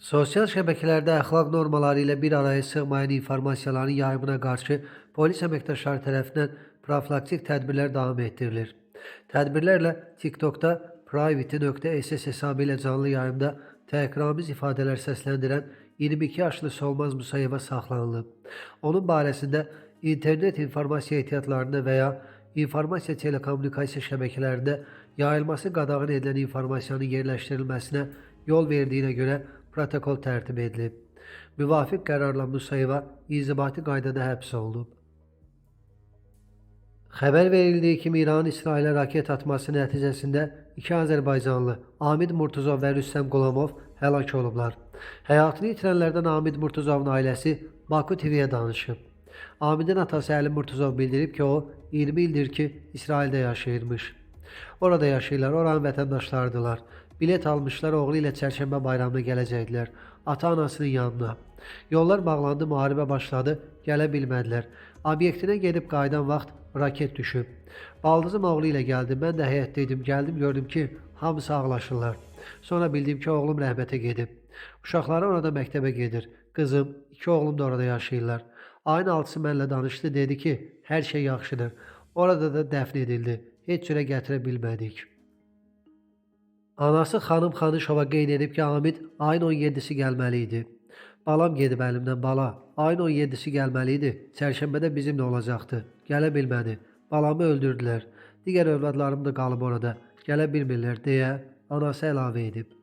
Sosial şəbəkələrdə əxlaq normaları ilə bir araya sığmayan informasiyaların yayımına qarşı polis əməkdaşları tərəfindən profilaktik tədbirlər davam etdirilir. Tədbirlərlə TikTokda private.ss hesabı ilə canlı yayımda təhqiramiz ifadələr səsləndirən 22 yaşlı Solmaz Musayeva saxlanılıb. Onun barəsində internet informasiya ehtiyatlarında və ya informasiya telekommunikasiya şəbəkələrində yayılması qadağan edilən informasiyanın yerləşdirilməsinə yol verdiyinə görə protokol tərtib edilib. Müvafiq qərarla Musayeva inzibati qaydada həbs olunub. Xəbər verildiyi kimi İranın İsrailə raket atması nəticəsində iki Azərbaycanlı Amid Murtuzov və Rüstəm Qulamov həlak olublar. Həyatını itirənlərdən Amid Murtuzovun ailəsi Baku TV-yə danışıb. Amidin atası Əli Murtuzov bildirib ki, o 20 ildir ki, İsraildə yaşayırmış. Orada yaşayırlar, oranın vətəndaşlarıdırlar. Bilet almışlar, oğlu ilə çərşənbə bayramına gələcəkdilər. Ata-anasının yanına. Yollar bağlandı, müharibə başladı, gələ bilmədilər. Obyektinə gedib qayıdan vaxt raket düşüb. Baldızım oğlu ilə gəldim, mən də həyətdə idim, gəldim gördüm ki, hamısı ağlaşırlar. Sonra bildim ki, oğlum rəhmətə gedib. Uşaqları orada məktəbə gedir. Qızım, iki oğlum da orada yaşayırlar. Ayın 6-sı mənlə danışdı, dedi ki, hər şey yaxşıdır. Orada da dəfn edildi. Heç cürə gətirə bilmədik. Anası xanım Xanışova qeyd edib ki, Amid ayın 17-si gəlməli idi. Balam gedib əlimdən, bala. Ayın 17-si gəlməli idi. Çərşənbədə bizimlə olacaqdı. Gələ bilmədi. Balamı öldürdülər. Digər övladlarım da qalıb orada. Gələ bilmirlər deyə anası əlavə edib.